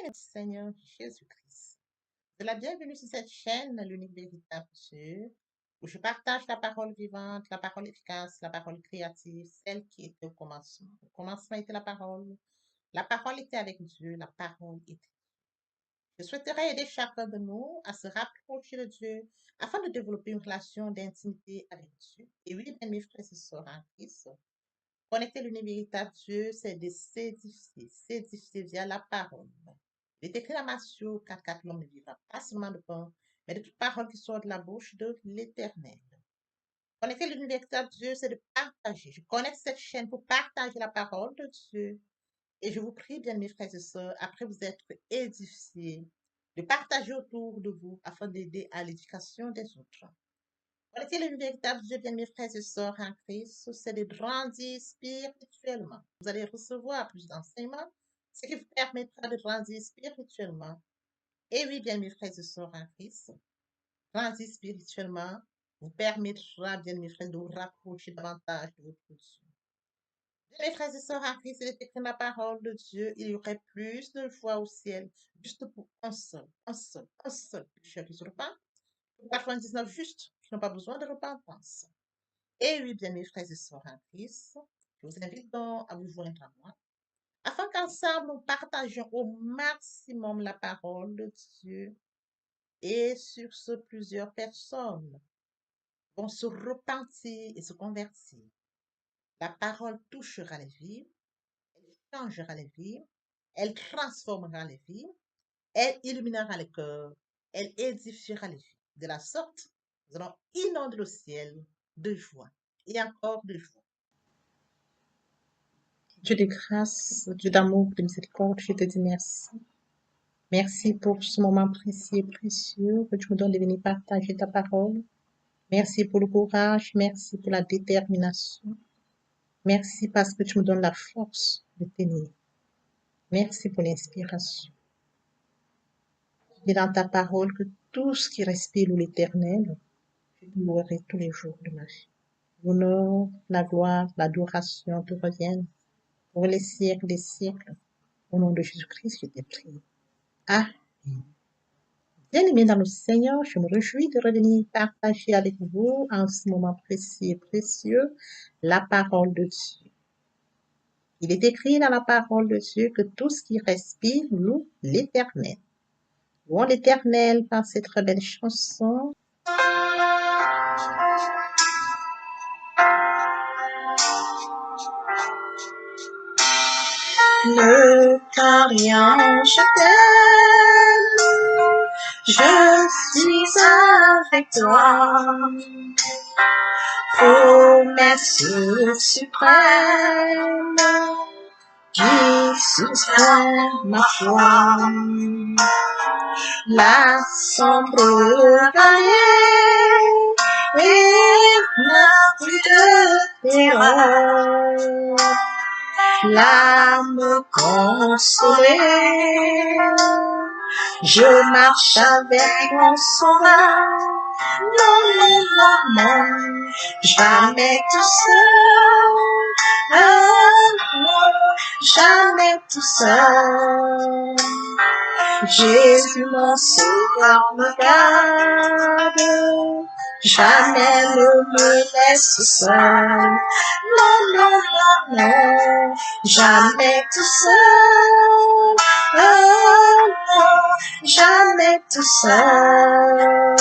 Notre Seigneur Jésus-Christ. De la bienvenue sur cette chaîne, l'unique véritable Dieu, où je partage la parole vivante, la parole efficace, la parole créative, celle qui était au commencement. Au commencement était la parole. La parole était avec Dieu, la parole était. Je souhaiterais aider chacun de nous à se rapprocher de Dieu afin de développer une relation d'intimité avec Dieu. Et oui, bien, mes frères et sœurs en Christ, connecter l'unique véritable Dieu, c'est de s'édifier via la parole. Il est écrit dans Matthieu 4, l'homme ne vivra pas seulement de pain, mais de toute parole qui sort de la bouche de l'Éternel. Connecter l'univers véritable Dieu, c'est de partager. Je connecte cette chaîne pour partager la parole de Dieu. Et je vous prie, bien mes frères et sœurs, après vous être édifiés, de partager autour de vous afin d'aider à l'éducation des autres. Connecter l'univers véritable Dieu, bien mes frères et sœurs en Christ, c'est de grandir spirituellement. Vous allez recevoir plus d'enseignements, ce qui vous permettra de grandir spirituellement. Et oui, bien mes frères et sœurs en Christ, grandir spirituellement vous permettra, bien mes frères, de vous rapprocher davantage de votre Dieu. Bien mes frères et sœurs en Christ, il est écrit dans la parole de Dieu, il y aurait plus de joie au ciel, juste pour un seul pécheur qui se repent, pour 99 justes qui n'ont pas besoin de repentance. Et oui, bien mes frères et sœurs en Christ, je vous invite donc à vous joindre à moi, afin qu'ensemble nous partagions au maximum la parole de Dieu. Et sur ce, plusieurs personnes vont se repentir et se convertir. La parole touchera les vies, elle changera les vies, elle transformera les vies, elle illuminera les cœurs, elle édifiera les vies. De la sorte, nous allons inonder le ciel de joie et encore de joie. Dieu de grâce, Dieu d'amour, de miséricorde, je te dis merci. Merci pour ce moment précieux et précieux que tu me donnes de venir partager ta parole. Merci pour le courage, merci pour la détermination. Merci parce que tu me donnes la force de tenir. Merci pour l'inspiration. Tu dis dans ta parole que tout ce qui respire l'Éternel, je te louerai tous les jours de ma vie. L'honneur, la gloire, l'adoration te reviennent pour les siècles des siècles. Au nom de Jésus-Christ, je t'ai prié. Amen. Bien-aimés dans le Seigneur, je me réjouis de revenir partager avec vous en ce moment précis et précieux la parole de Dieu. Il est écrit dans la parole de Dieu que tout ce qui respire loue l'Éternel. Louons l'Éternel par cette très belle chanson. Ne crains rien, je t'aime, je suis avec toi. Promesse suprême qui soutient ma foi. La sombre vallée n'a plus de terreur. L'âme consolée, je marche avec mon sauveur. Non, non, non, non, jamais tout seul. Non, jamais tout seul. Jésus mon sauveur me garde, jamais ne me laisse seul. Non, non, non, non, jamais tout seul. Non, jamais tout seul.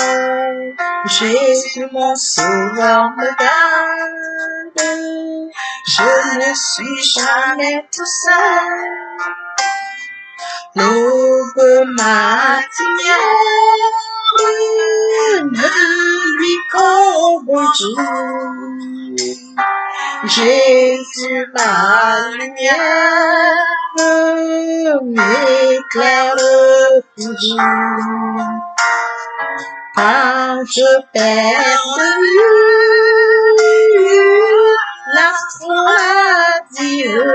Jésus mon sauveur me garde, je ne suis jamais tout seul. L'aube matinière ne lui bonjour. Jésus ma lumière m'éclaire toujours. Quand je perds de vue l'astre Dieu,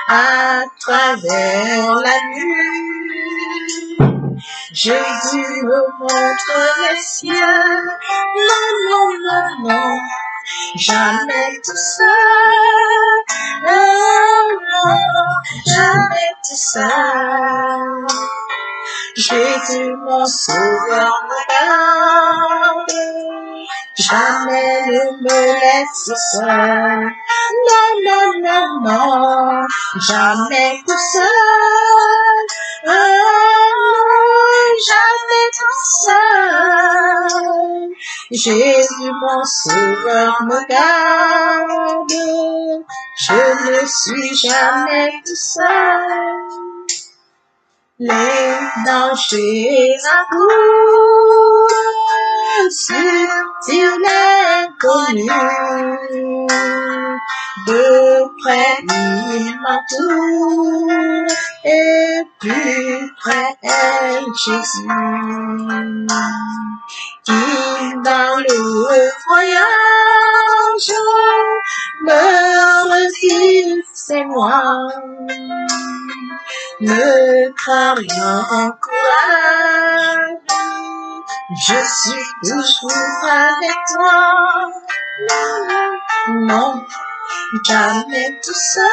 à travers la nuit, Jésus me montre les cieux. Non, non, non, non, jamais tout seul. Non, non, jamais tout seul. Jésus, mon sauveur, me garde. Jamais ne me laisse seul. Non, non, non, non. Jamais tout seul. Non, jamais tout seul. Jésus, mon sauveur, me garde. Je ne suis jamais tout seul. Les dangers accourent sur l'inconnu. De près il m'entoure et plus près est Jésus. Qui dans le voyage me refuse, c'est moi. Ne crains rien, encourage. Je suis toujours avec toi. Non, jamais tout seul.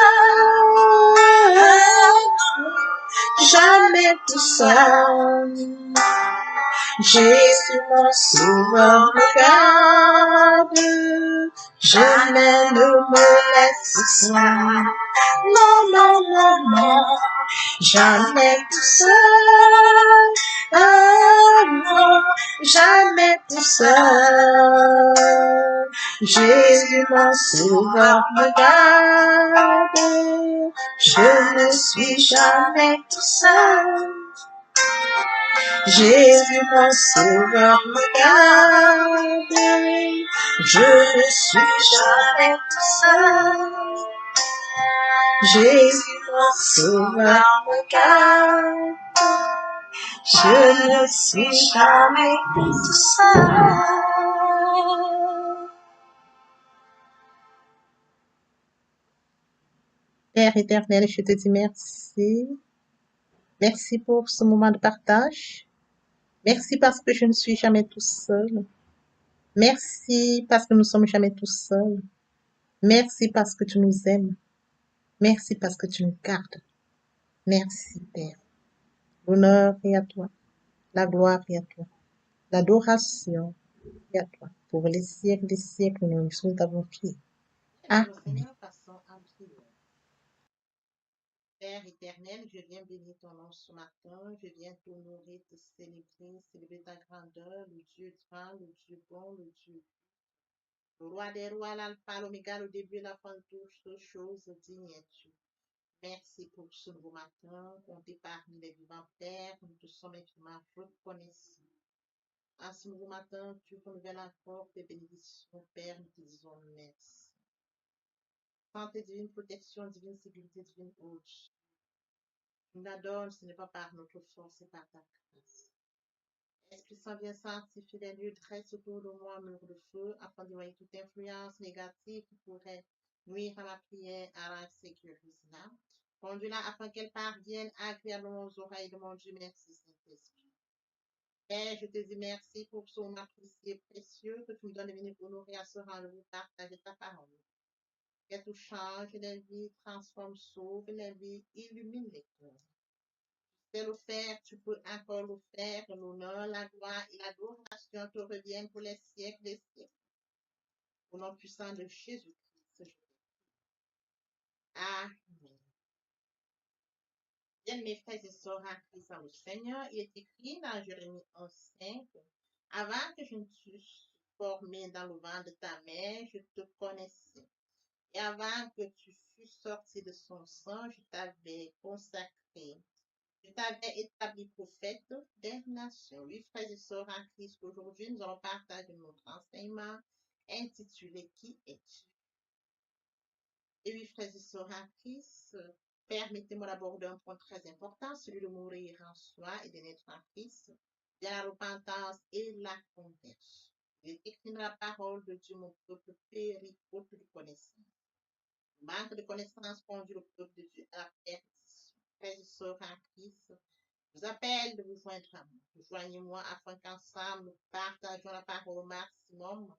Jamais tout seul. Jésus, mon sauveur, me garde. Jamais ne me laisse seul. Non, non, non, non. Jamais tout seul. Non, jamais tout seul. Jésus, mon sauveur, me garde. Je ne suis jamais tout seul. Jésus, mon sauveur, me garde. Je ne suis jamais tout seul. Jésus, mon sauveur, me garde. Je ne suis jamais tout seul. Père éternel, je te dis merci. Merci pour ce moment de partage. Merci parce que je ne suis jamais tout seul. Merci parce que nous ne sommes jamais tout seuls. Merci parce que tu nous aimes. Merci parce que tu nous gardes. Merci, Père. L'honneur est à toi. La gloire est à toi. L'adoration est à toi. Pour les siècles, nous t'avons prié. Amen. Passons en prière. Père éternel, je viens bénir ton nom ce matin. Je viens t'honorer, te célébrer ta grandeur, le Dieu grand, le Dieu bon, le Dieu, le roi des rois, l'alpha, l'oméga, le début et la fin de toutes choses dignes es-tu. Merci pour ce nouveau matin. On t'est parmi les vivants, Père. Nous te sommes infiniment reconnaissants. À ce nouveau matin, tu renouvelles encore tes bénédictions, Père. Nous te disons merci. Santé divine, protection divine, sécurité divine, haute. Nous l'adorons, ce n'est pas par notre force, c'est par ta grâce. Esprit Saint, viens sanctifier les lieux, dresse autour de moi un mur de feu, afin d'éloigner toute influence négative qui pourrait nuire à ma prière, à la sécuriser. Conduis-la afin qu'elle parvienne agréablement aux oreilles de mon Dieu. Merci, Saint-Esprit. Père, je te dis merci pour ce moment précieux, précieux que tu me donnes de venir honorer à ce rendez-vous, partager ta parole. Que tout change les vies, transforme, sauve les vies, illumine les cœurs. C'est le faire, tu peux encore le faire. L'honneur, la gloire et l'adoration te reviennent pour les siècles des siècles. Au nom puissant de Jésus-Christ. Amen. Bien, mes frères et sœurs en Christ dans le Seigneur, il est écrit dans Jérémie 11:5, avant que je ne t'eusse formé dans le ventre de ta mère, je te connaissais. Et avant que tu fusses sorti de son sang, je t'avais consacré. Je t'avais établi prophète des nations. Oui, frères et sœurs en Christ, aujourd'hui, nous allons partager notre enseignement intitulé Qui es-tu? Et oui, frères et sœurs en Christ, permettez-moi d'aborder un point très important, celui de mourir en soi et de naître en Christ, de la repentance et la conversion. Il est écrit dans la parole de Dieu, mon peuple périt faute de connaissance. Le manque de connaissance conduit le peuple de Dieu à la perdition. Frères et sœurs en Christ, je vous appelle de vous joindre à moi. Rejoignez-moi afin qu'ensemble nous partageons la parole au maximum.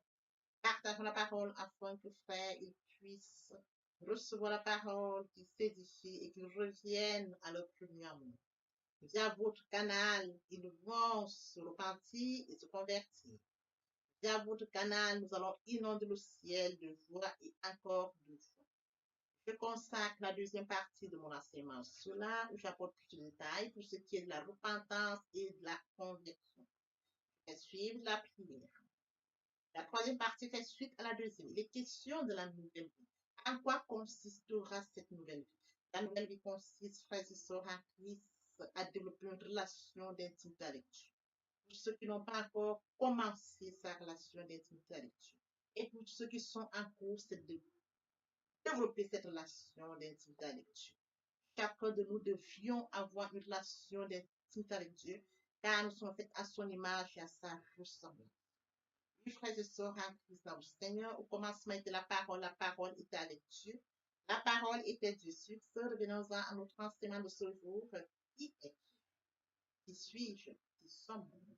Partageons la parole afin que frère il puisse recevoir la parole, qu'ils s'édifient et qu'ils reviennent à leur premier amour. Via votre canal, ils vont se repentir et se convertir. Via votre canal, nous allons inonder le ciel de joie et encore de joie. Je consacre la deuxième partie de mon enseignement. Cela, où j'apporte plus de détails pour ce qui est de la repentance et de la conversion. Je vais suivre la prière. La troisième partie fait suite à la deuxième. Les questions de la nouvelle vie. En quoi consistera cette nouvelle vie? La nouvelle vie consiste, frères et sœurs en Christ, à développer une relation d'intimité avec Dieu. Pour ceux qui n'ont pas encore commencé sa relation d'intimité avec Dieu. Et pour ceux qui sont en cours, c'est de développer cette relation d'intimité avec Dieu. Chacun de nous devions avoir une relation d'intimité avec Dieu, car nous sommes faits à son image et à sa ressemblance. Oui, frères et sœurs en Christ dans le Seigneur, au commencement était la parole était avec Dieu, la parole était Dieu. Sur ce, revenons-en à notre enseignement de ce jour. Qui est qui suis-je? Qui sommes-nous?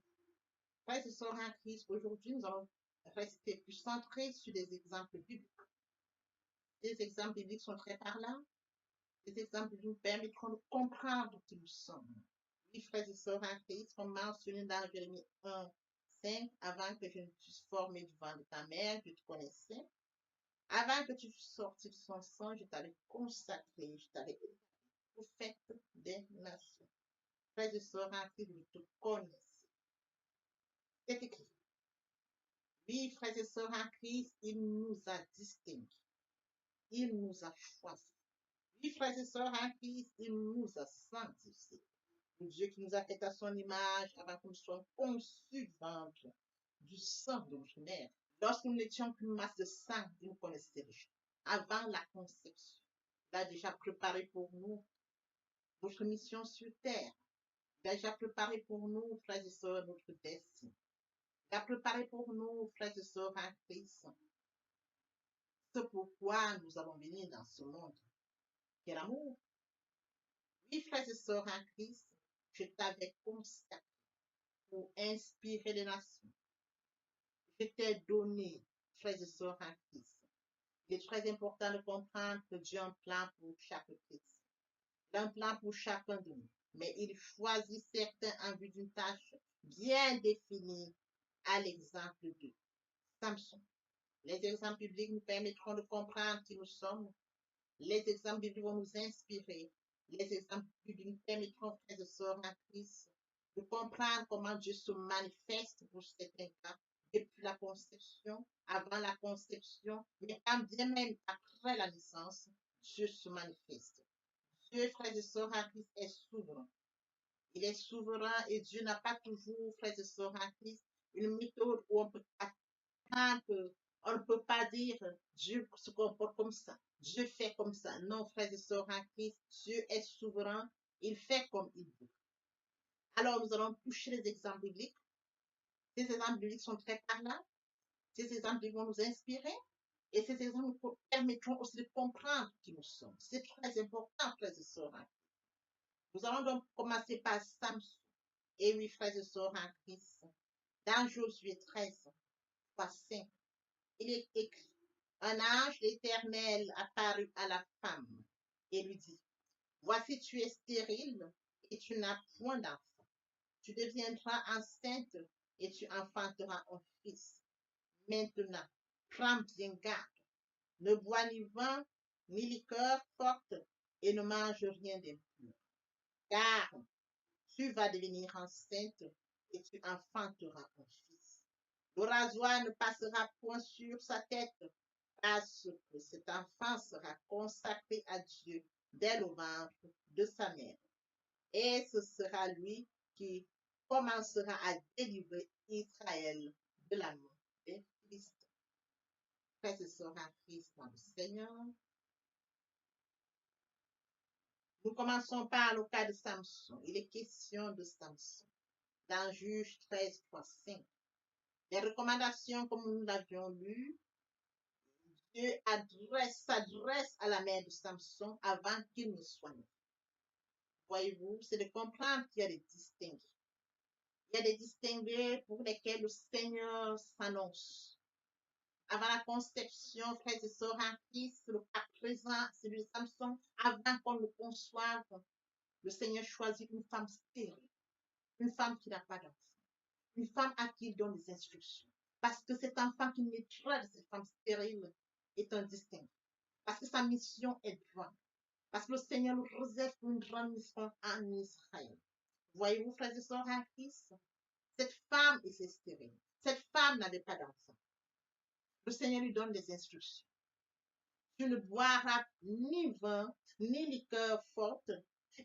Frères et sœurs en Christ, aujourd'hui, nous allons rester plus centrés sur des exemples bibliques. Les exemples bibliques sont très parlants. Les exemples nous permettront de comprendre qui nous sommes. Oui, frères et sœurs en Christ, comme mentionné dans Jérémie 1, 5, avant que je ne fusse formé du ventre de ta mère, je te connaissais. Avant que tu fusses sorti de son sang, je t'avais consacré, je t'avais prophète des nations. Frères et sœurs en Christ, je te connaissais. C'est écrit. Oui, frères et sœurs en Christ, il nous a distingués. Il nous a choisis. Oui, frères et sœurs en Christ, il nous a sanctifiés. Le Dieu qui nous a fait à son image avant que nous soyons conçus du ventre du sang de notre mère. Lorsque nous n'étions qu'une masse de sang, il nous connaissait déjà. Avant la conception, il a déjà préparé pour nous notre mission sur terre. Il a déjà préparé pour nous, frères et sœurs, notre destin. Il a préparé pour nous, frères et sœurs, en Christ. C'est pourquoi nous avons béni dans ce monde. Quel amour! Oui, frères et sœurs en Christ, je t'avais consacré pour inspirer les nations. Je t'ai donné, frères et sœurs en Christ. Il est très important de comprendre que Dieu a un plan pour chaque chrétien. Il a un plan pour chacun de nous. Mais il choisit certains en vue d'une tâche bien définie, à l'exemple de Samson. Les exemples bibliques nous permettront de comprendre qui nous sommes. Les exemples bibliques vont nous inspirer. Les exemples bibliques nous permettront, frères et sœurs en Christ, de comprendre comment Dieu se manifeste pour certains cas, depuis la conception, avant la conception, mais quand bien même après la naissance, Dieu se manifeste. Dieu, frères et sœurs en Christ, est souverain. Il est souverain et Dieu n'a pas toujours, frères et sœurs en Christ, une méthode où on peut attendre que, on ne peut pas dire Dieu se comporte comme ça, Dieu fait comme ça. Non, frères et sœurs en Christ, Dieu est souverain, il fait comme il veut. Alors, nous allons toucher les exemples bibliques. Ces exemples bibliques sont très parlants. Ces exemples vont nous inspirer. Et ces exemples nous permettront aussi de comprendre qui nous sommes. C'est très important, frères et sœurs. Nous allons donc commencer par Samson. Et oui, frères et sœurs en Christ. Dans Josué 13, 5, il est écrit, un ange l'Éternel apparut à la femme et lui dit, voici tu es stérile et tu n'as point d'enfant. Tu deviendras enceinte et tu enfanteras un fils. Maintenant, prends bien garde, ne bois ni vin, ni liqueur forte et ne mange rien d'impur. Car tu vas devenir enceinte et tu enfanteras un fils. Le rasoir ne passera point sur sa tête, parce que cet enfant sera consacré à Dieu dès le ventre de sa mère. Et ce sera lui qui commencera à délivrer Israël de la main des Philistins. Frères et sœurs en Christ dans le Seigneur, nous commençons par le cas de Samson. Il est question de Samson. Dans Juge 13, 5. Les recommandations, comme nous l'avions lu, Dieu s'adresse à la mère de Samson avant qu'il ne soit né. Voyez-vous, c'est de comprendre qu'il y a des distingués. Il y a des distingués pour lesquels le Seigneur s'annonce. avant la conception, frères et sœurs en Christ, le cas présent, celui de Samson, avant qu'on le conçoive, le Seigneur choisit une femme stérile, une femme qui n'a pas d'enfant, une femme à qui il donne des instructions. Parce que cet enfant qui naîtra de cette femme stérile est un distinct. Parce que sa mission est grande. Parce que le Seigneur le réserve pour une grande mission en Israël. Voyez-vous, frères et sœurs en Christ, cette femme était stérile. Cette femme n'avait pas d'enfant. Le Seigneur lui donne des instructions. Tu ne boiras ni vin, ni liqueur forte,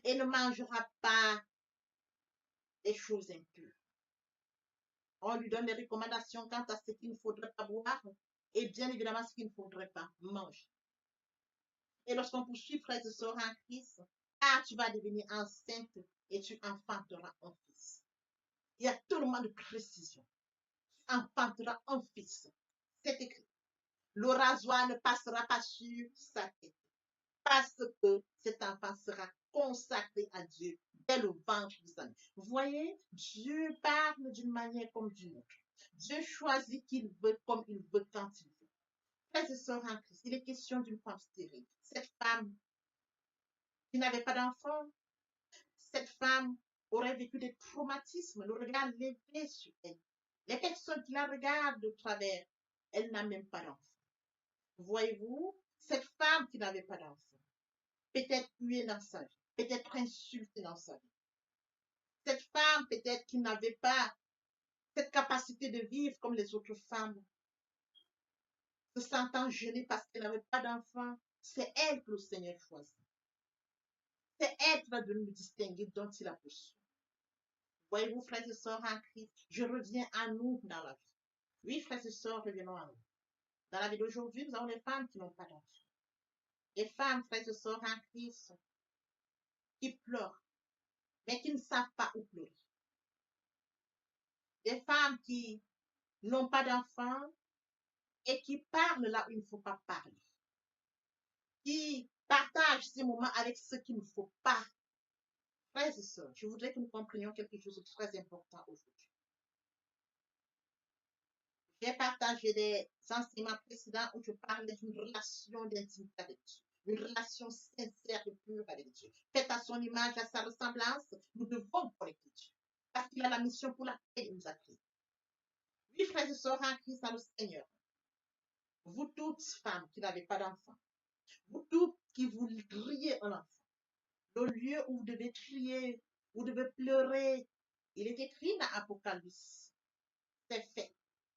et ne mangeras pas des choses impures. On lui donne des recommandations quant à ce qu'il ne faudrait pas boire, et bien évidemment ce qu'il ne faudrait pas manger. Et lorsqu'on poursuit, frères et sœurs en Christ, tu vas devenir enceinte et tu enfanteras un fils. Il y a tellement de précision. Tu enfanteras un fils. C'est écrit. Le rasoir ne passera pas sur sa tête parce que cet enfant sera consacré à Dieu dès le ventre de sa mère. Vous voyez, Dieu parle d'une manière comme d'une autre. Dieu choisit qu'il veut comme il veut quand il veut. Frères et sœurs en Christ, il est question d'une femme stérile. Cette femme qui n'avait pas d'enfant, cette femme aurait vécu des traumatismes, le regard levé sur elle. Les personnes qui la regardent de travers, elle n'a même pas d'enfant. Voyez-vous, cette femme qui n'avait pas d'enfant, peut-être huée dans sa vie, peut-être insultée dans sa vie. Cette femme, peut-être qui n'avait pas cette capacité de vivre comme les autres femmes, se sentant gênée parce qu'elle n'avait pas d'enfant, c'est elle que le Seigneur choisit. C'est elle qui va nous distinguer dont il a besoin. Voyez-vous, frères et sœurs en Christ, je reviens à nous dans la vie. Oui, frères et sœurs, revenons à nous. Dans la vie d'aujourd'hui, nous avons des femmes qui n'ont pas d'enfants. Des femmes, frères et sœurs en Christ, qui pleurent, mais qui ne savent pas où pleurer. Des femmes qui n'ont pas d'enfants et qui parlent là où il ne faut pas parler. Qui partagent ces moments avec ceux qu'il ne faut pas. Frères et sœurs, je voudrais que nous comprenions quelque chose de très important aujourd'hui. J'ai partagé des enseignements précédents où je parlais d'une relation d'intimité avec Dieu, une relation sincère et pure avec Dieu. Faite à son image, à sa ressemblance, nous devons connecter Dieu. Parce qu'il a la mission pour laquelle il nous a créés. Oui, frères et sœurs en Christ, dans le Seigneur, vous toutes femmes qui n'avez pas d'enfants, vous toutes qui voudriez un enfant, le lieu où vous devez crier, vous devez pleurer, il est écrit dans Apocalypse. C'est fait.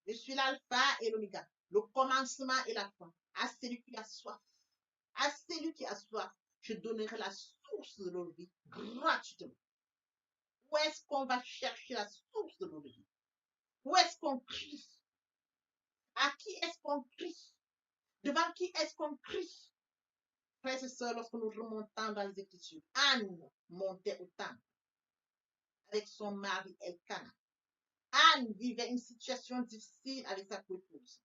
Je suis l'alpha et l'oméga, le commencement et la fin. À celui qui a soif, à celui qui a soif, je donnerai la source de l'eau de vie gratuitement. Où est-ce qu'on va chercher la source de l'eau de vie? Où est-ce qu'on crie? À qui est-ce qu'on crie? Devant qui est-ce qu'on crie? Frères et sœurs, lorsque nous remontons dans les Écritures, Anne montait au temple avec son mari Elkanah. Anne vivait une situation difficile avec sa épouse.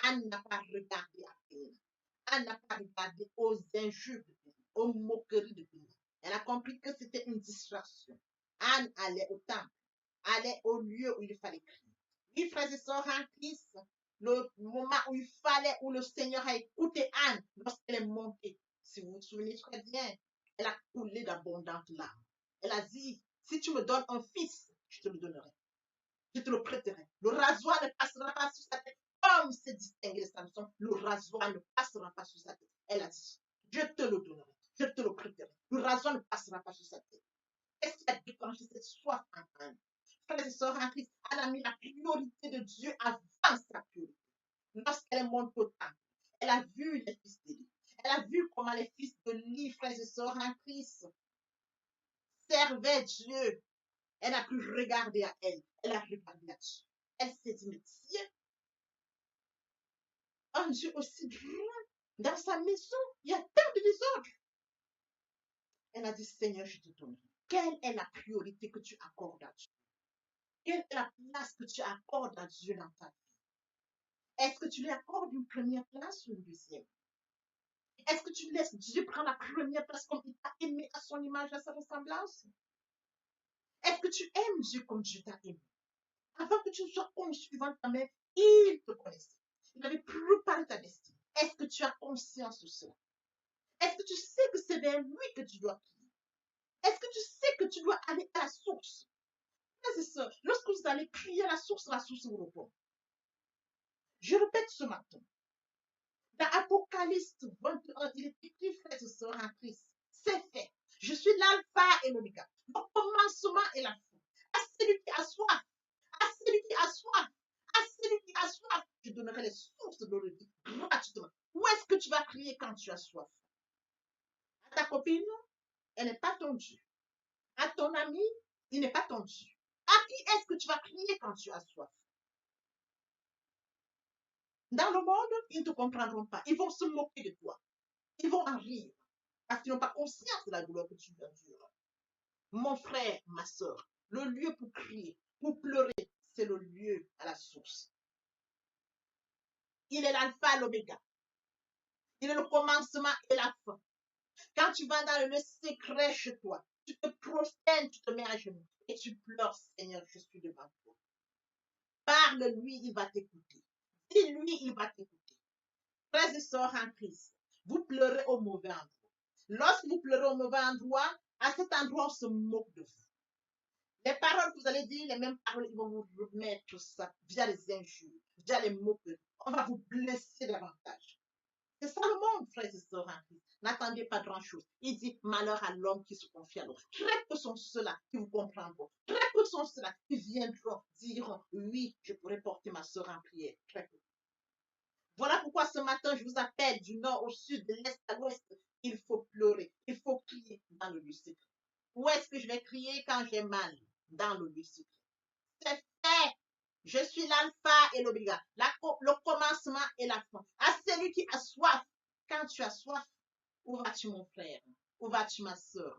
Anne n'a pas regardé à Pénélope. Anne n'a pas regardé aux injures de Pénélope, aux moqueries de Pénélope. Elle a compris que c'était une distraction. Anne allait au temple, allait au lieu où il fallait crier. Oui, frères et sœurs en Christ, le moment où il fallait, où le Seigneur a écouté Anne lorsqu'elle est montée, si vous vous souvenez très bien, elle a coulé d'abondantes larmes. Elle a dit, si tu me donnes un fils, je te le donnerai. Je te le prêterai. Le rasoir ne passera pas sur sa tête. Comme s'est distingué de Samson, le rasoir ne passera pas sur sa tête. Elle a dit, je te le donnerai. Je te le prêterai. Le rasoir ne passera pas sur sa tête. Qu'est-ce qui a déclenché cette soif en Anne? Frères et sœurs en Christ, elle a mis la priorité de Dieu avant sa priorité. Lorsqu'elle est montée au temple, elle a vu les fils d'Élie. Elle a vu comment les fils de Lie, frères et sœurs en Christ, servaient Dieu. Elle a pu regarder à elle. Elle a regardé à Dieu. Elle s'est dit, mais tiens, un Dieu aussi grand, dans sa maison, il y a tant de désordre. Elle a dit, Seigneur, je te donne. Quelle est la priorité que tu accordes à Dieu? Quelle est la place que tu accordes à Dieu dans ta vie? Est-ce que tu lui accordes une première place ou une deuxième? Est-ce que tu laisses Dieu prendre la première place comme il t'a aimé à son image, à sa ressemblance? Est-ce que tu aimes Dieu comme Dieu t'a aimé? Avant que tu sois conçu devant ta mère, il te connaissait. Il avait préparé ta destinée. Est-ce que tu as conscience de cela? Est-ce que tu sais que c'est vers lui que tu dois prier? Est-ce que tu sais que tu dois aller à la source? C'est ça. Lorsque vous allez crier à la source vous répond. Je répète ce matin. Dans Apocalypse 21, il est écrit, frères et sœurs en Christ. C'est fait. Je suis l'alpha et l'oméga. Le commencement et la fin. À celui qui a soif, à celui qui a soif, à celui qui a soif, je donnerai les sources de l'eau de vie gratuitement. Où est-ce que tu vas crier quand tu as soif? À ta copine, elle n'est pas ton Dieu. À ton ami, il n'est pas ton Dieu. À qui est-ce que tu vas crier quand tu as soif? Dans le monde, ils ne te comprendront pas. Ils vont se moquer de toi. Ils vont en rire parce qu'ils n'ont pas conscience de la douleur que tu endures. Mon frère, ma soeur, le lieu pour crier, pour pleurer, c'est le lieu à la source. Il est l'alpha et l'oméga. Il est le commencement et la fin. Quand tu vas dans le secret chez toi, tu te prosternes, tu te mets à genoux et tu pleures, Seigneur, je suis devant toi. Parle-lui, il va t'écouter. Dis-lui, il va t'écouter. Frères et sœurs en Christ, vous pleurez au mauvais endroit. Lorsque vous pleurez au mauvais endroit, à cet endroit, on se moque de vous. Les paroles que vous allez dire, les mêmes paroles, ils vont vous remettre ça via les injures, via les moqueries. On va vous blesser davantage. C'est ça le monde, frères et sœurs en Christ. N'attendez pas grand-chose. Il dit malheur à l'homme qui se confie à l'autre. Très peu sont ceux-là qui vous comprendront. Très peu sont ceux-là qui viendront, diront oui, je pourrais porter ma sœur en prière. Très peu. Voilà pourquoi ce matin, je vous appelle du nord au sud, de l'est à l'ouest. Il faut pleurer, il faut crier dans le lieu secret. Où est-ce que je vais crier quand j'ai mal? Dans le lieu secret. C'est fait. Je suis l'alpha et l'oméga, le commencement et la fin. À celui qui a soif, quand tu as soif, où vas-tu mon frère? Où vas-tu ma soeur?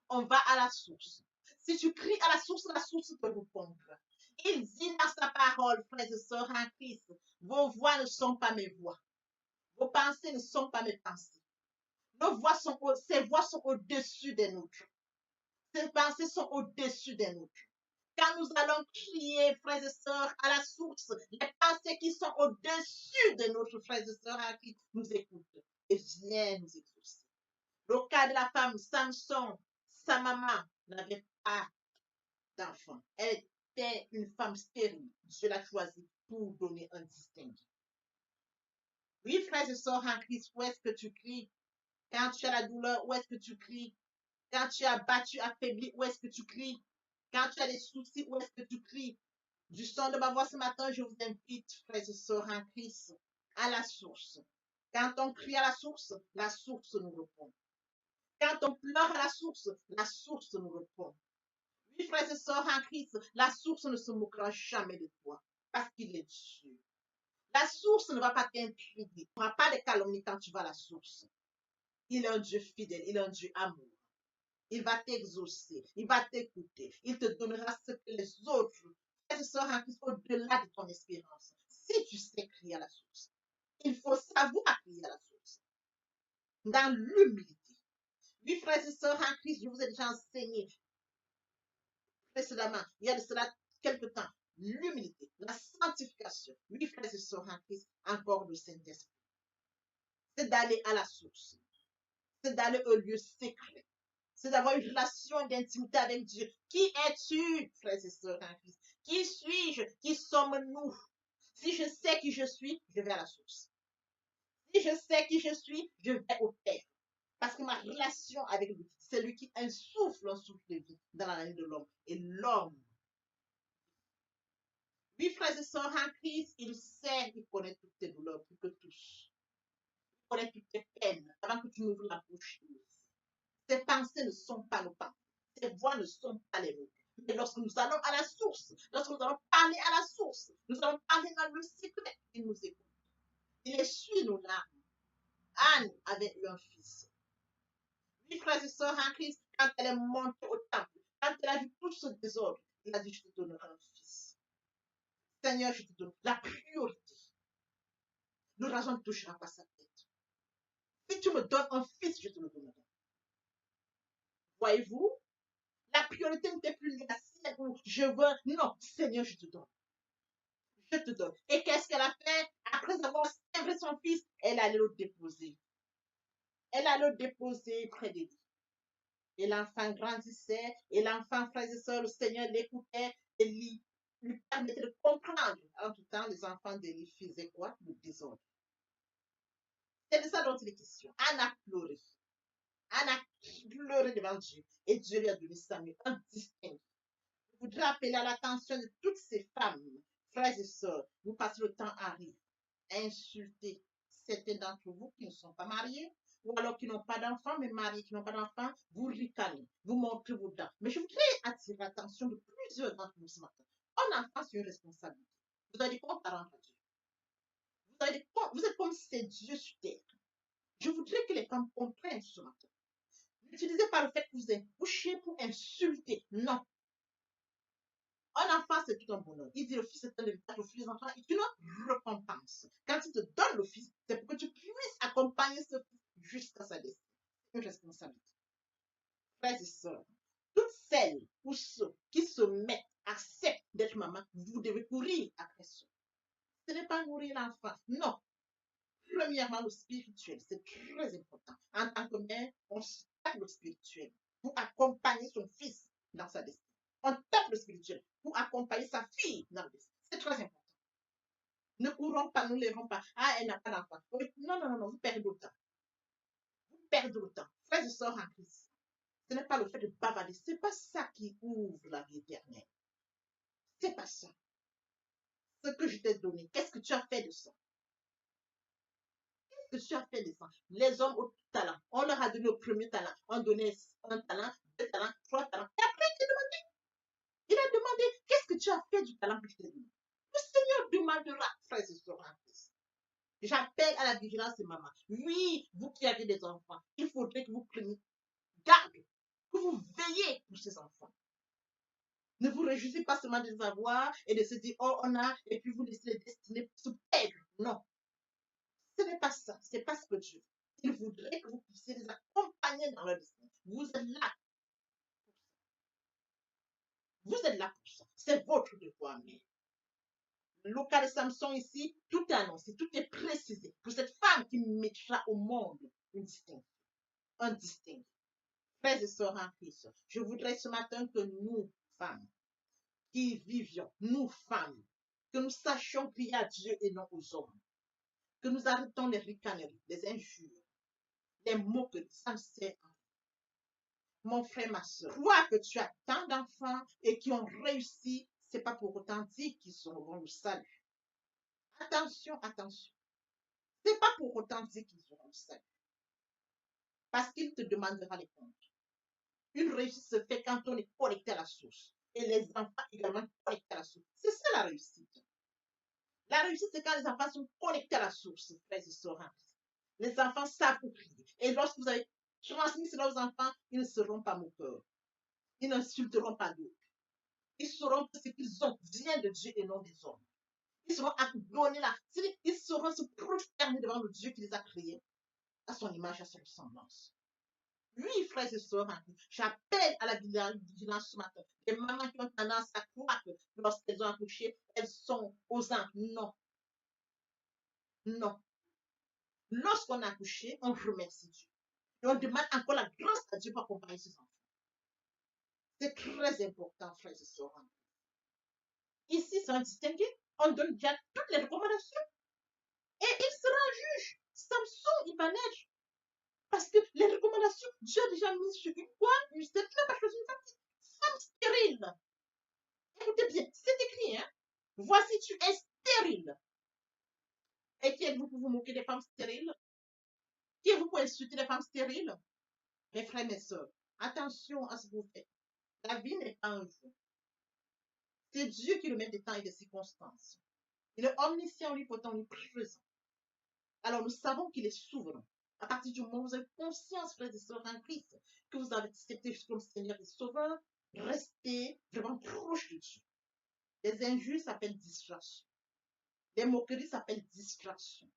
On va à la source. Si tu cries à la source te répondra. Il dit dans sa parole, frères et sœurs en Christ, vos voix ne sont pas mes voix. Vos pensées ne sont pas mes pensées. Ces voix sont au-dessus des nôtres. Ces pensées sont au-dessus des nôtres. Quand nous allons crier, frères et sœurs, à la source, les pensées qui sont au-dessus de notre frères et sœurs en Christ nous écoutent et viennent nous exaucer. Le cas de la femme Samson, sa maman n'avait pas d'enfant. Elle était une femme stérile. Dieu l'a choisie pour donner un distingué. Oui, frères et sœurs en Christ, où est-ce que tu cries? Quand tu as la douleur, où est-ce que tu cries? Quand tu as battu, affaibli, où est-ce que tu cries? Quand tu as des soucis, où est-ce que tu cries? Du son de ma voix ce matin, je vous invite, frères et sœurs en Christ, à la source. Quand on crie à la source nous répond. Quand on pleure à la source nous répond. Oui, frères et sœurs en Christ, la source ne se moquera jamais de toi, parce qu'il est Dieu. La source ne va pas t'intimider. Il n'y aura pas de calomnie quand tu vas à la source. Il est un Dieu fidèle, il est un Dieu amour. Il va t'exaucer, il va t'écouter, il te donnera ce que les autres, frères et sœurs en Christ, au-delà de ton espérance. Si tu sais crier à la source, il faut savoir crier à la source, dans l'humilité. Oui, frères et sœurs en Christ, je vous ai déjà enseigné précédemment, il y a de cela quelque temps, l'humilité, la sanctification. Oui, frères et sœurs en Christ, encore le Saint-Esprit. C'est d'aller à la source, c'est d'aller au lieu secret, c'est d'avoir une relation d'intimité avec Dieu. Qui es-tu, frères et sœurs en Christ? Qui suis-je? Qui sommes-nous? Si je sais qui je suis, je vais à la source. Si je sais qui je suis, je vais au Père. Parce que ma relation avec lui, c'est lui qui insuffle un souffle de vie dans la vie de l'homme. Et l'homme, oui, frères et sœurs en Christ, il sait, il connaît toutes tes douleurs, plus que tous. Il connaît toutes tes peines avant que tu n'ouvres la bouche. Tes pensées ne sont pas nos pensées. Tes voix ne sont pas les nôtres. Mais lorsque nous allons à la source, lorsque nous allons parler à la source, nous allons parler dans le secret, il nous écoute. Il essuie nos larmes. Anne avait eu un fils. Oui, frères et sœurs en Christ, quand elle est montée au temple, quand elle a vu tout ce désordre, il a dit, je te donnerai un fils. Seigneur, je te donne la priorité. Le raison ne touchera pas sa tête. Si tu me donnes un fils, je te le donnerai. Voyez-vous, la priorité n'était plus la sienne où je veux. Non, Seigneur, je te donne. Je te donne. Et qu'est-ce qu'elle a fait? Après avoir sembré son fils, elle allait le déposer. Elle allait le déposer près de lui. Et l'enfant grandissait, et l'enfant, frères et sœurs, le Seigneur l'écoutait et lui permettait de comprendre. En tout temps, les enfants de lui faisaient quoi? Le désordre. C'est de ça dont il est question. Anna pleurait. Anna pleurait devant Dieu. Et Dieu lui a donné Samuel, un distinct. Je voudrais appeler à l'attention de toutes ces femmes, frères et sœurs. Vous passez le temps à rire, à insulter certains d'entre vous qui ne sont pas mariés, ou alors qui n'ont pas d'enfants, mais mariés qui n'ont pas d'enfants, vous ricanez, vous montrez vos dents. Mais je voudrais attirer l'attention de plusieurs d'entre vous ce matin. Un enfant, c'est une responsabilité. Vous avez des comptes à rendre à Dieu. Vous êtes comme ces dieux sur terre. Je voudrais que les femmes comprennent ce matin. N'utilisez pas le fait que vous êtes couché pour insulter. Non. Un enfant, c'est tout un bonheur. Il dit le fils est un héritage, le fils des enfants est une récompense. Quand il te donne le fils, c'est pour que tu puisses accompagner ce fils jusqu'à sa destinée. C'est une responsabilité. Frères et sœurs, toutes celles ou ceux qui se mettent, acceptent d'être maman, vous devez courir après ça. Ce n'est pas nourrir l'enfant. Non. Premièrement, le spirituel, c'est très important. En tant que mère, on tape le spirituel pour accompagner son fils dans sa destinée. On tape le spirituel pour accompagner sa fille dans la destinée. C'est très important. Ne courons pas, ne lèvons pas. Ah, elle n'a pas d'enfant. Non, non, non, non, vous perdez le temps. Vous perdez le temps. Frères et sœurs en Christ, ce n'est pas le fait de bavarder. Ce n'est pas ça qui ouvre la vie éternelle. Ce n'est pas ça. Ce que je t'ai donné, qu'est-ce que tu as fait de ça? Que tu as fait des enfants. Les hommes au talent, on leur a donné le premier talent. On donnait un talent, deux talents, trois talents. Et après, il a demandé, qu'est-ce que tu as fait du talent que je t'ai donné? Le Seigneur demandera, frères et sœurs en Christ. J'appelle à la vigilance de maman. Oui, vous qui avez des enfants, il faudrait que vous preniez garde, que vous veillez pour ces enfants. Ne vous réjouissez pas seulement de les avoir et de se dire, oh, on a, et puis vous laissez les destinées se perdre. Non. Ce n'est pas ça. Ce n'est pas ce que Dieu veut. Il voudrait que vous puissiez les accompagner dans leur destin. Vous êtes là. Vous êtes là pour ça. C'est votre devoir, mais le cas de Samson ici, tout est annoncé, tout est précisé. Pour cette femme qui mettra au monde une distinction, un distinct. Frères et sœurs en Christ, je voudrais ce matin que nous, femmes, qui vivions, nous, femmes, que nous sachions crier à Dieu et non aux hommes. Que nous arrêtons les ricaneries, les injures, les moqueries, ça ne sert à rien. Mon frère, ma soeur, crois que tu as tant d'enfants et qui ont réussi, c'est pas pour autant dire qu'ils auront le salut. Attention, attention. C'est pas pour autant dire qu'ils auront le salut. Parce qu'il te demandera les comptes. Une réussite se fait quand on est connecté à la source. Et les enfants également connectés à la source. C'est ça la réussite. La réussite, c'est quand les enfants sont connectés à la source, frères et sœurs. Les enfants savent où prier. Et lorsque vous avez transmis cela aux enfants, ils ne seront pas moqueurs. Ils n'insulteront pas d'autres. Ils sauront que ce qu'ils ont vient de Dieu et non des hommes. Ils seront à donner la. Ils sauront se prosterner devant le Dieu qui les a créés à son image, à son ressemblance. Oui, frères et sœurs, j'appelle à la vigilance ce matin. Les mamans qui ont tendance à croire que lorsqu'elles ont accouché, elles sont aux anges. Non. Non. Lorsqu'on a accouché, on remercie Dieu. Et on demande encore la grâce à Dieu pour accompagner ses enfants. C'est très important, frères et sœurs. Ici, c'est un distingué. On donne déjà toutes les recommandations. Et il sera juge. Samson, il va naître. Parce que les recommandations, Dieu a déjà mis sur une quoi? Tu n'as pas choisi une femme stérile. Écoutez bien, c'est écrit, hein? Voici, tu es stérile. Et qui êtes-vous pour vous moquer des femmes stériles? Qui êtes-vous pour insulter les femmes stériles? Mes frères, mes soeurs, attention à ce que vous faites. La vie n'est pas un jeu. C'est Dieu qui le met des temps et des circonstances. Il est omniscient, omnipotent, omniprésent. Alors nous savons qu'il est souverain. À partir du moment où vous avez conscience, frères et sœurs en Christ, que vous avez accepté comme Seigneur et Sauveur, restez vraiment proche de Dieu. Les injures s'appellent distraction. Les moqueries s'appellent distraction.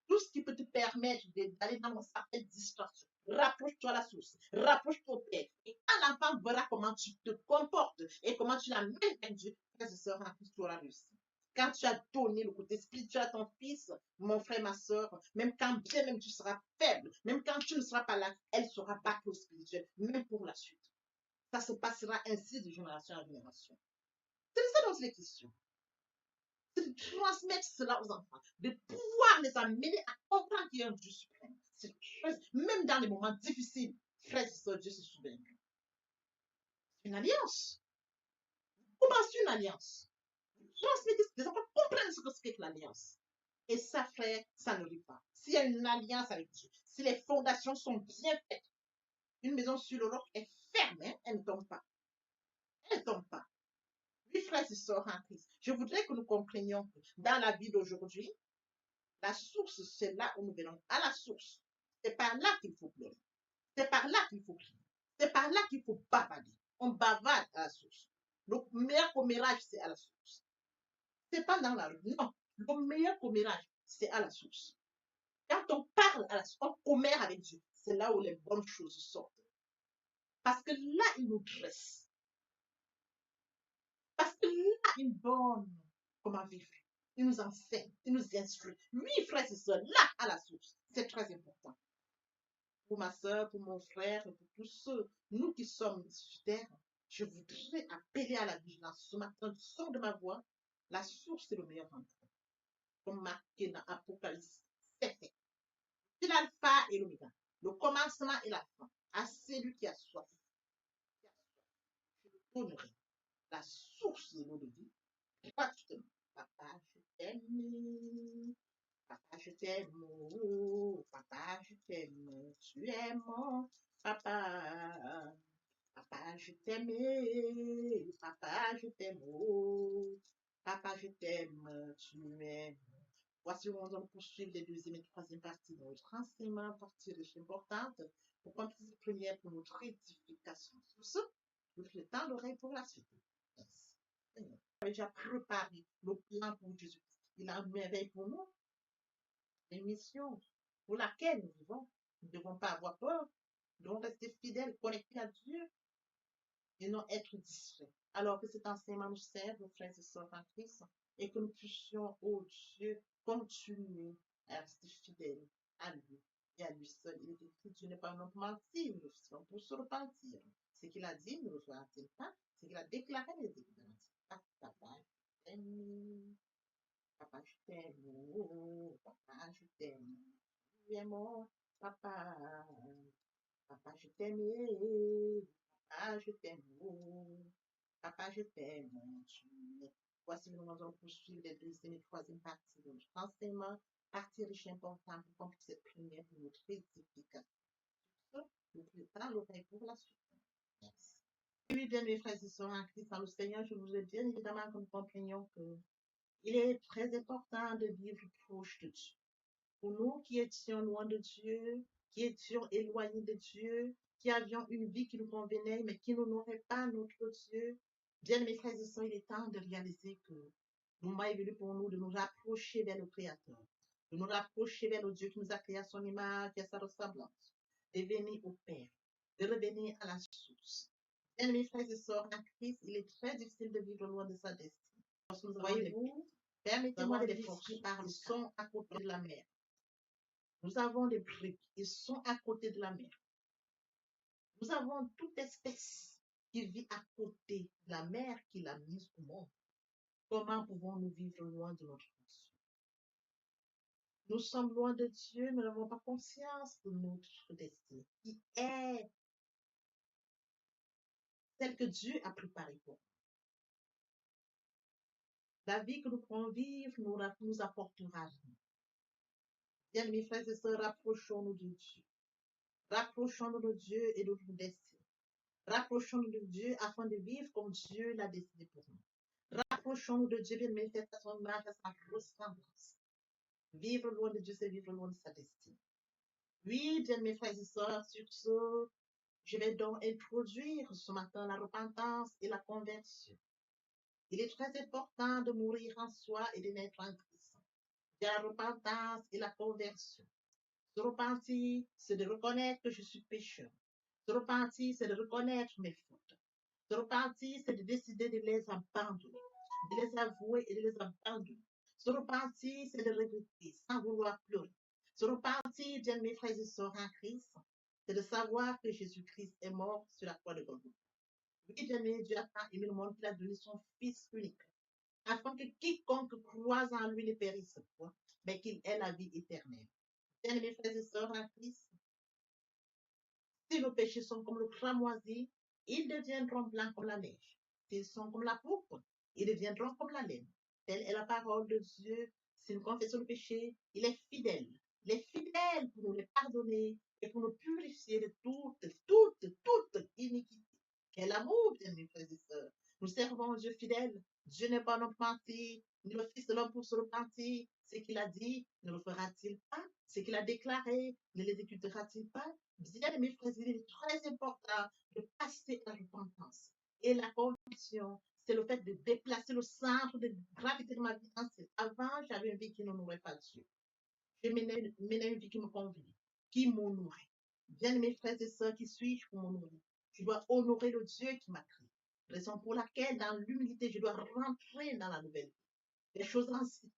Tout ce qui peut te permettre d'aller dans ça s'appelle distraction. Rapproche-toi à la source. Rapproche-toi au Père. Et quand l'enfant verra comment tu te comportes et comment tu l'amènes avec Dieu, frères et sœurs en Christ, tu auras réussi. quand tu as donné le côté spirituel à ton fils, mon frère, ma soeur, même quand bien même tu seras faible, même quand tu ne seras pas là, elle sera bâclée au spirituel, même pour la suite. Ça se passera ainsi de génération en génération. C'est ça dont il est question. C'est de transmettre cela aux enfants, de pouvoir les amener à comprendre qu'il y a un Dieu suprême. Même dans les moments difficiles, frère, c'est Dieu se souvient. C'est une alliance. Comment c'est une alliance? Transmettez, les enfants comprennent ce que c'est que l'alliance. Et ça, frère, ça ne rit pas. S'il y a une alliance avec Dieu, si les fondations sont bien faites, une maison sur le roc est ferme, hein, elle ne tombe pas. Elle ne tombe pas. Oui, frères et sœurs en Christ, je voudrais que nous comprenions que dans la vie d'aujourd'hui, la source, c'est là où nous venons. À la source. C'est par là qu'il faut pleurer. C'est par là qu'il faut crier. C'est par là qu'il faut bavarder. On bavarde à la source. Le meilleur commérage, c'est à la source. C'est pas dans la rue. Non. Le meilleur commérage, c'est à la source. Quand on parle à la source, on commère avec Dieu. C'est là où les bonnes choses sortent. Parce que là, il nous dresse. Parce que là, il donne comment vivre. Il nous enseigne, il nous instruit. Oui, frère, c'est ça, là, à la source. C'est très important. Pour ma soeur, pour mon frère, pour tous ceux, nous qui sommes sur terre, je voudrais appeler à la vigilance. Ce matin, du son de ma voix, la source est le meilleur endroit. Comme marqué dans Apocalypse 7. C'est l'alpha et l'oméga, le commencement et la fin. À celui qui a soif, je le donnerai la source de l'eau de vie gratuitement. Papa, je t'aime. Papa, je t'aime. Oh, papa, je t'aime. Tu es mon papa. Papa, je t'aime. Papa, je t'aime. Oh, papa, je t'aime. Tu m'aimes. Voici où nous allons poursuivre les deuxième et troisième parties de notre enseignement, partie riche importante, pour qu'on puisse prier pour notre édification. Sur ce, nous faisons le temps d'oreille pour la suite. Merci. Seigneur. Il a déjà préparé le plan pour Jésus. Il a une merveille pour nous, une mission pour laquelle nous vivons. Nous ne devons pas avoir peur. Nous devons rester fidèles, connectés à Dieu et non être distraits. Alors que cet enseignement nous serve, nos frères et sœurs en Christ, et que nous puissions, oh Dieu, continuer à rester fidèles à lui et à lui seul. Il est écrit, Dieu n'est pas un homme pour mentir, nous le faisons pour se repentir. Ce qu'il a dit, ne le fera-t-il pas? Ce qu'il a déclaré, ne le déclarera-t-il pas? Papa, je t'aime. Papa, je t'aime. Oh, papa, je t'aime. Tu es mon papa. Papa, je t'aime. Papa, je t'aime. Oh, papa, je t'aime. Voici nous allons poursuivre les deuxième et troisième parties de notre enseignement. Partie riche et importante pour qu'on puisse prier pour notre édification. Nous préparons l'oreille pour la suite. Merci. Oui, bien mes frères et sœurs en Christ, dans le Seigneur, je voudrais bien évidemment que nous comprenions que il est très important de vivre proche de Dieu. Pour nous qui étions loin de Dieu, qui étions éloignés de Dieu, qui avions une vie qui nous convenait, mais qui n'honorait pas notre Dieu, bien mes frères et sœurs, il est temps de réaliser que le moment est venu pour nous de nous rapprocher vers le Créateur, de nous rapprocher vers le Dieu qui nous a créé à son image et à sa ressemblance, de venir au Père, de revenir à la source. Bien mes frères et sœurs, en Christ, il est très difficile de vivre loin de sa destinée. Voyez-vous, permettez-moi de décrire par le son à côté de la mer. Nous avons des briques, ils sont à côté de la mer. Nous avons toute espèce qui vit à côté de la mer qu'il a mise au monde. Comment pouvons-nous vivre loin de notre Dieu? Nous sommes loin de Dieu, nous n'avons pas conscience de notre destinée, qui est celle que Dieu a préparée pour nous. La vie que nous pourrons vivre nous apportera rien. Bien, mes frères et sœurs, rapprochons-nous de Dieu. Rapprochons-nous de Dieu et de notre destinée. Rapprochons-nous de Dieu afin de vivre comme Dieu l'a décidé pour nous. Rapprochons-nous de Dieu, bien mes frères, à son image, à sa ressemblance. Vivre loin de Dieu, c'est vivre loin de sa destinée. Oui, bien mes frères et sœurs, sur ce, je vais donc introduire ce matin la repentance et la conversion. Il est très important de mourir en soi et de naître en Christ. Il y a la repentance et la conversion. Se repentir, c'est de reconnaître que je suis pécheur. Se repentir, c'est de reconnaître mes fautes. Se repentir, c'est de décider de les abandonner. de les avouer et de les abandonner. Se repentir, c'est de regretter sans vouloir pleurer. Se repentir, bien mes frères et sœurs en Christ, c'est de savoir que Jésus-Christ est mort sur la croix de Golgotha. Oui, bien aimé, Dieu a tant aimé le monde qu'il a donné son Fils unique, afin que quiconque croise en lui ne périsse point, mais qu'il ait la vie éternelle. Bien mes frères et sœurs en Christ, si nos péchés sont comme le cramoisi, ils deviendront blancs comme la neige. S'ils sont comme la pourpre, ils deviendront comme la laine. Telle est la parole de Dieu. Si nous confessons le péché, il est fidèle. Il est fidèle pour nous les pardonner et pour nous purifier de toute iniquité. Quel amour, bien mes frères et sœurs. Nous servons un Dieu fidèle. Dieu n'est pas notre menti, ni le Fils de l'homme pour se repentir. Ce qu'il a dit, ne le fera-t-il pas? Ce qu'il a déclaré, ne l'exécutera-t-il pas? Bien, mes frères, il est très important de passer à la repentance. Et la conviction, c'est le fait de déplacer le centre de gravité de ma vie ancienne. Avant, j'avais une vie qui n'honorait pas Dieu. Je menais une vie qui me convenait, qui m'honorait. Bien, mes frères et sœurs, qui suis-je pour m'honorer? Je dois honorer le Dieu qui m'a créé. Raison pour laquelle, dans l'humilité, je dois rentrer dans la nouvelle vie. Les choses anciennes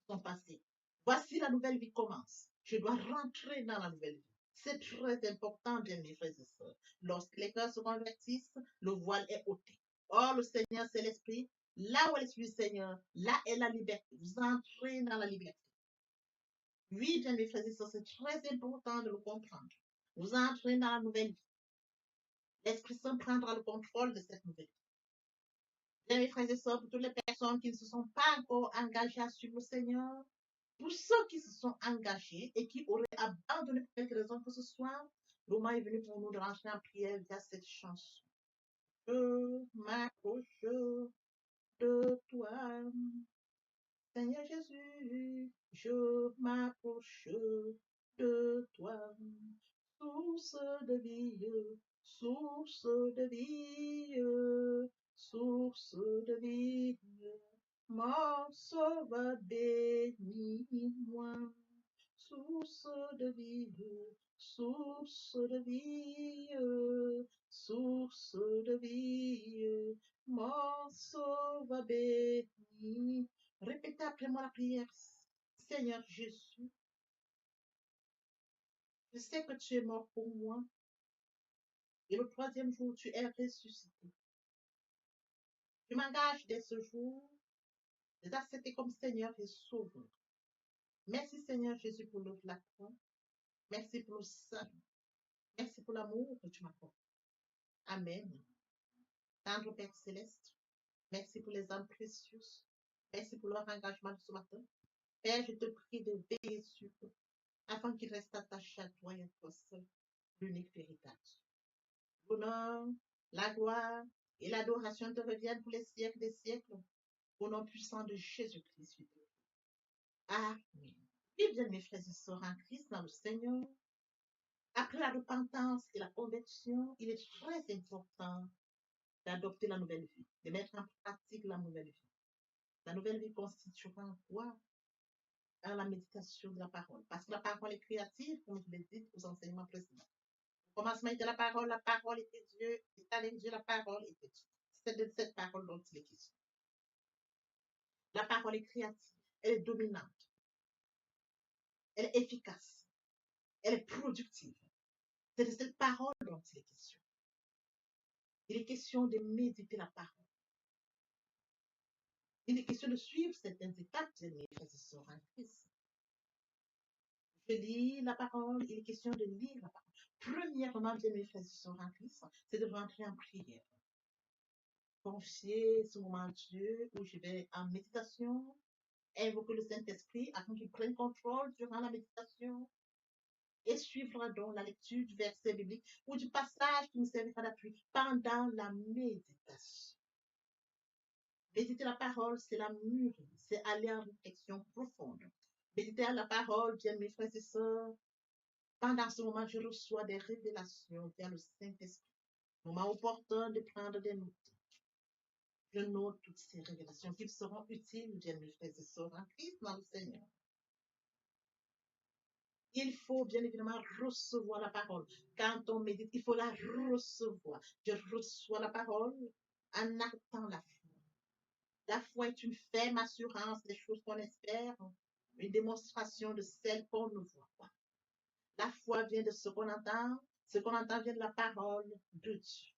sont passées. Voici la nouvelle vie commence. Je dois rentrer dans la nouvelle vie. C'est très important, bien mes frères et sœurs. Lorsque les cœurs se convertissent, le voile est ôté. Or, le Seigneur, c'est l'Esprit. Là où est l'Esprit du Seigneur, là est la liberté. Vous entrez dans la liberté. Oui, bien mes frères et sœurs, c'est très important de le comprendre. Vous entrez dans la nouvelle vie. L'Esprit Saint prendra le contrôle de cette nouvelle vie. Bien mes frères et sœurs, pour toutes les personnes qui ne se sont pas encore engagées à suivre le Seigneur, pour ceux qui se sont engagés et qui auraient abandonné pour quelque raison que ce soit, le moment est venu pour nous de rentrer en prière via cette chanson. Je m'approche de toi, Seigneur Jésus, je m'approche de toi, source de vie, source de vie, source de vie. Mon sauveur bénis-moi, source de vie, source de vie, source de vie, mon sauveur bénis. Répétez après moi la prière. Seigneur Jésus, je sais que tu es mort pour moi et le troisième jour tu es ressuscité. Je m'engage dès ce jour de t'accepter comme Seigneur et Sauveur. Merci Seigneur Jésus pour l'œuvre de la croix. Merci pour le salut. Merci pour l'amour que tu m'accordes. Amen. Tendre Père Céleste, merci pour les âmes précieuses. Merci pour leur engagement de ce matin. Père, je te prie de veiller sur eux, afin qu'ils restent attachés à toi et à toi seul, l'unique véritable. L'honneur, la gloire et l'adoration te reviennent pour les siècles des siècles, au nom puissant de Jésus-Christ. Amen. Et bien, mes frères et sœurs en Christ, dans le Seigneur, après la repentance et la conversion, il est très important d'adopter la nouvelle vie, de mettre en pratique la nouvelle vie. La nouvelle vie constituera quoi? À la méditation de la parole. Parce que la parole est créative, comme je l'ai dit aux enseignements précédents. Au commencement était la parole était Dieu, et avec Dieu, la parole était Dieu. C'est de cette parole dont il est question. La parole est créative, elle est dominante, elle est efficace, elle est productive. C'est de cette parole dont il est question. Il est question de méditer la parole. Il est question de suivre certaines étapes de mes frères et sœurs en Christ. Je lis la parole, il est question de lire la parole. Premièrement, bien mes frères et sœurs en Christ, c'est de rentrer en prière. Confier ce moment à Dieu où je vais en méditation, invoquer le Saint-Esprit afin qu'il prenne contrôle durant la méditation et suivre donc la lecture du verset biblique ou du passage qui nous servira d'appui pendant la méditation. Méditer la parole, c'est la mûrir, c'est aller en réflexion profonde. Méditer la parole, bien mes frères et sœurs, pendant ce moment, je reçois des révélations via le Saint-Esprit. Moment opportun de prendre des notes. Je note toutes ces révélations qui seront utiles, bien mes frères et sœurs, en Christ dans le Seigneur. Il faut bien évidemment recevoir la parole. Quand on médite, il faut la recevoir. Je reçois la parole en actant la foi. La foi est une ferme assurance des choses qu'on espère, une démonstration de celles qu'on ne voit pas. La foi vient de ce qu'on entend vient de la parole de Dieu.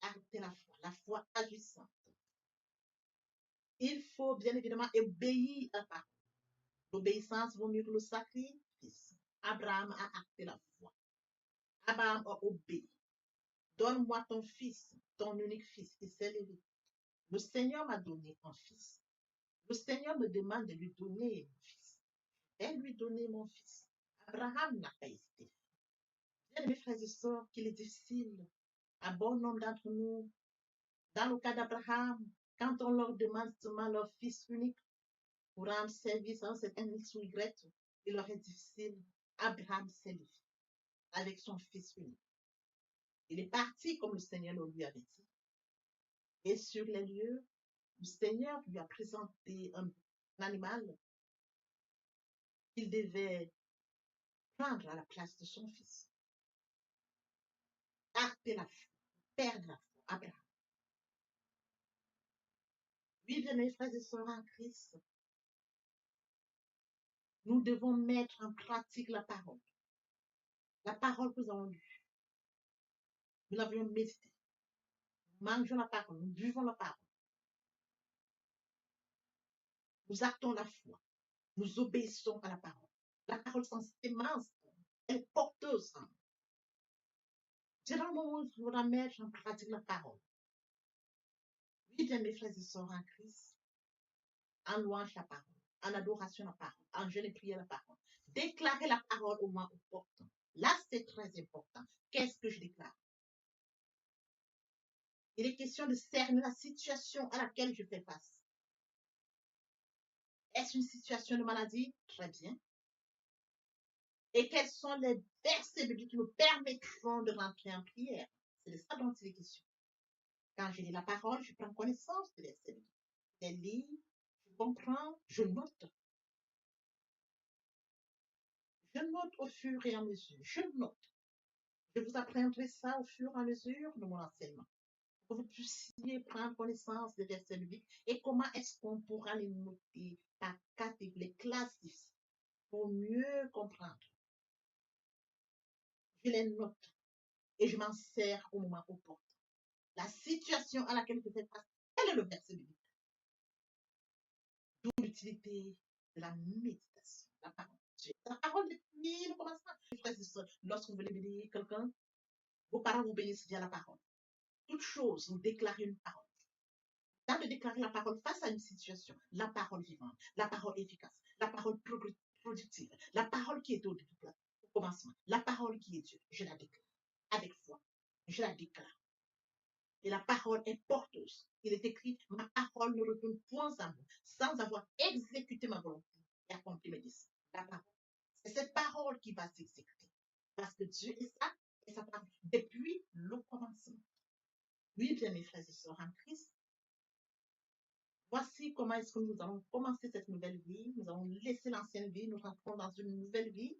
Arrêtez la foi agissante. Il faut bien évidemment obéir à la parole. L'obéissance vaut mieux que le sacrifice. Abraham a acté la foi. Abraham a obéi. Donne-moi ton fils, ton unique fils, qui s'est levé. Le Seigneur m'a donné un fils. Le Seigneur me demande de lui donner mon fils. Je vais lui donner mon fils. Abraham n'a pas hésité. Bien, mes frères et sœurs, qu'il est difficile à bon nombre d'entre nous, dans le cas d'Abraham, quand on leur demande seulement leur fils unique pour rendre service à un certain X ou Y, il leur est difficile. Abraham s'est levé avec son fils unique. Il est parti comme le Seigneur le lui avait dit. Et sur les lieux, le Seigneur lui a présenté un animal qu'il devait prendre à la place de son fils. Acter la foi, perdre la foi, Abraham. Oui, bien mes frères et sœurs en Christ, nous devons mettre en pratique la parole. La parole que nous avons lue. Nous l'avions médité. Nous mangeons la parole, nous buvons la parole. Nous actons la foi. Nous obéissons à la parole. La parole sans sémence, elle est porteuse. C'est dans le moment où il faudra mettre en pratique la parole. Oui, bien mes frères et sœurs en Christ, en louange la parole, en adoration la parole, en jeûne et prière la parole. Déclarer la parole au moins opportun. Là, c'est très important. Qu'est-ce que je déclare? Il est question de cerner la situation à laquelle je fais face. Est-ce une situation de maladie? Très bien. Et quels sont les versets bibliques qui me permettront de rentrer en prière? C'est de ça dont il est question. Quand je lis la parole, je prends connaissance des versets bibliques. Je les lis, je comprends, je note. Je note au fur et à mesure. Je note. Je vous apprendrai ça au fur et à mesure de mon enseignement. Pour que vous puissiez prendre connaissance des versets bibliques et comment est-ce qu'on pourra les noter par catégorie, les classes pour mieux comprendre. Je les note et je m'en sers au moment opportun. La situation à laquelle je fais face, quel est le verset biblique? D'où l'utilité de la méditation, la parole de Dieu. La parole depuis le commencement. Frères et sœurs, lorsque vous voulez bénir quelqu'un, vos parents vous bénissent via la parole. Toute chose, vous déclarez une parole. Dans de déclarer la parole face à une situation, la parole vivante, la parole efficace, la parole productive, la parole qui est au commencement, la parole qui est Dieu, je la déclare avec foi. Je la déclare. Et la parole est porteuse. Il est écrit, ma parole ne retourne point à moi, sans avoir exécuté ma volonté et accompli mes désirs. La parole. C'est cette parole qui va s'exécuter. Parce que Dieu est ça, et sa parole, depuis le commencement. Oui, bien mes frères et sœurs en Christ, voici comment est-ce que nous allons commencer cette nouvelle vie. Nous allons laisser l'ancienne vie, nous rentrons dans une nouvelle vie.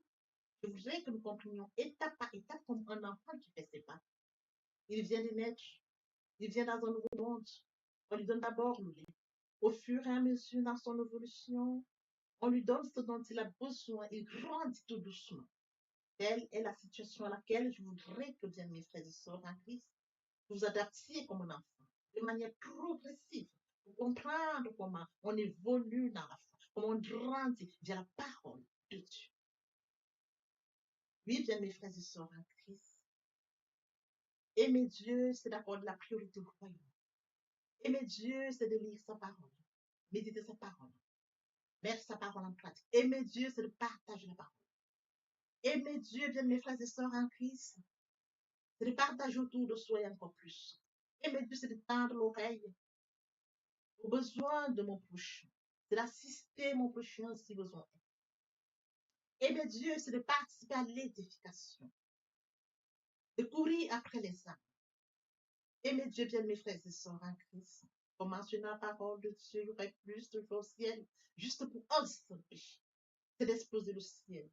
Je voudrais que nous comprenions étape par étape comme un enfant qui fait ses pas. Il vient de naître, il vient dans un nouveau monde. On lui donne d'abord le lait. Au fur et à mesure dans son évolution, on lui donne ce dont il a besoin. Il grandit tout doucement. Telle est la situation à laquelle je voudrais que, bien mes frères et sœurs en Christ, vous adaptiez comme un enfant, de manière progressive, pour comprendre comment on évolue dans la foi, comment on grandit via la parole de Dieu. Oui, bien mes frères et sœurs en Christ, aimer Dieu, c'est d'accorder la priorité au royaume. Aimer Dieu, c'est de lire sa parole, méditer sa parole, mettre sa parole en pratique. Aimer Dieu, c'est de partager la parole. Aimer Dieu, bien mes frères et sœurs en Christ, c'est de partager autour de soi et encore plus. Aimer Dieu, c'est de tendre l'oreille aux besoins de mon prochain. C'est d'assister mon prochain si besoin est. Aimer Dieu, c'est de participer à l'édification, de courir après les âmes. Aimer Dieu, bien mes frères et sœurs en Christ. Pour mentionner la parole de Dieu, il y aurait plus de choses au ciel, juste pour un seul péché. C'est d'exploser le ciel.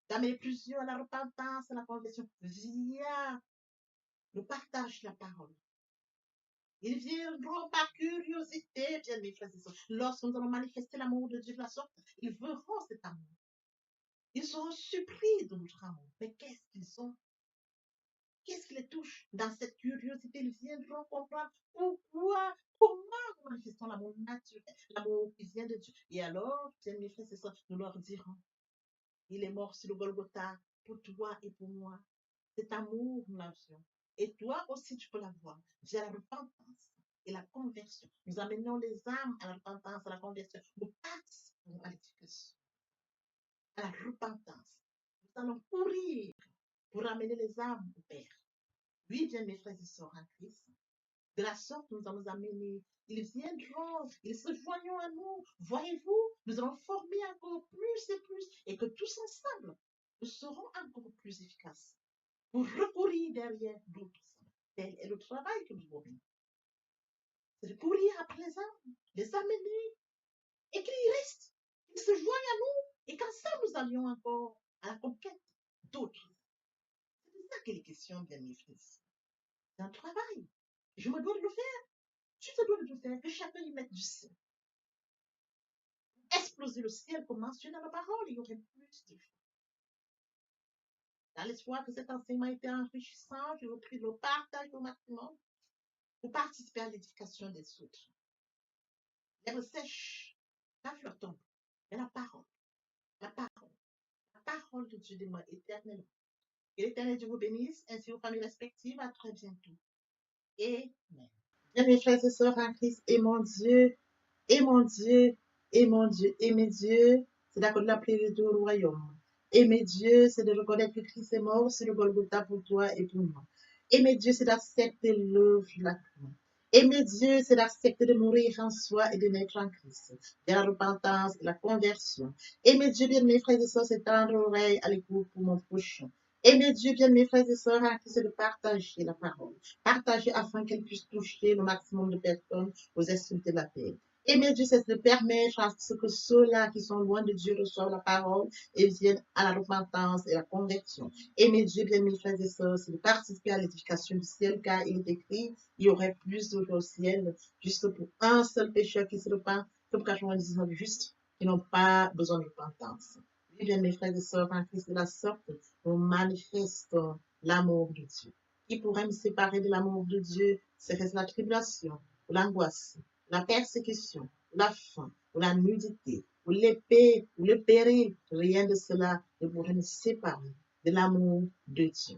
D'amener plusieurs à la repentance, à la conversion, via le partage de la parole. Ils viendront par curiosité, bien mes frères et sœurs. Lorsque nous allons manifester l'amour de Dieu de la sorte, ils verront cet amour. Ils seront surpris de notre amour. Mais qu'est-ce qu'ils ont? Qu'est-ce qui les touche? Dans cette curiosité, ils viendront comprendre comment nous manifestons l'amour naturel, l'amour qui vient de Dieu. Et alors, bien mes frères et sœurs, nous leur dirons, il est mort sur le Golgotha pour toi et pour moi. Cet amour, nous l'avions. Et toi aussi, tu peux l'avoir. J'ai la repentance et la conversion. Nous amenons les âmes à la repentance, à la conversion. Nous participons à l'éducation, à la repentance. Nous allons courir pour amener les âmes au Père. Oui, bien mes frères et sœurs en Christ. De la sorte, nous allons amener. Ils viendront, ils se joignent à nous. Voyez-vous, nous allons former encore plus et plus. Et que tous ensemble, nous serons encore plus efficaces pour recourir derrière d'autres. Tel est le travail que nous avons. C'est de courir après les amener, et qu'ils restent, qu'ils se joignent à nous, et qu'ensemble nous allions encore à la conquête d'autres. C'est ça qu'il est question, bien mes fils. C'est un travail. Je me dois de le faire. Tu te dois de le faire, que chacun y mette du sien. Exploser le ciel, comme mentionné dans la parole, il y aurait plus de vie. Dans l'espoir que cet enseignement était enrichissant, je vous prie de le partager au maximum pour participer à l'édification des autres. L'herbe sèche, la fleur tombe, mais la parole de Dieu demeure éternellement. Que l'Éternel Dieu vous bénisse, ainsi vos familles respectives. À très bientôt. Amen. Bien, mes frères et sœurs en Christ, et mon Dieu, et mon Dieu, et mon Dieu, et mes dieux, c'est d'accord de l'appeler le royaume. Aimer Dieu, c'est de reconnaître que Christ est mort sur le Golgotha pour toi et pour moi. Aimer Dieu, c'est d'accepter l'œuvre de la croix. Aimer Dieu, c'est d'accepter de mourir en soi et de naître en Christ, de la repentance et la conversion. Aimer Dieu, bien mes frères et sœurs, c'est tendre l'oreille à l'écoute pour mon prochain. Aimer Dieu, bien mes frères et sœurs, en Christ, c'est de partager la parole. Partager afin qu'elle puisse toucher le maximum de personnes aux esprits de la paix. Aimer Dieu, c'est de permettre à ce que ceux-là qui sont loin de Dieu reçoivent la parole et viennent à la repentance et à la conversion. Aimer Dieu, bien mes frères et sœurs, c'est de participer à l'édification du ciel, car il est écrit, il y aurait plus d'eau au ciel, juste pour un seul pécheur qui se repent, que pour 99 justes qui n'ont pas besoin de repentance. Oui, bien mes frères et sœurs, en Christ de la sorte, nous manifestons l'amour de Dieu. Qui pourrait me séparer de l'amour de Dieu? Serait-ce la tribulation, ou l'angoisse, la persécution, la faim, ou la nudité, ou l'épée, ou le péril? Rien de cela ne pourrait nous séparer de l'amour de Dieu.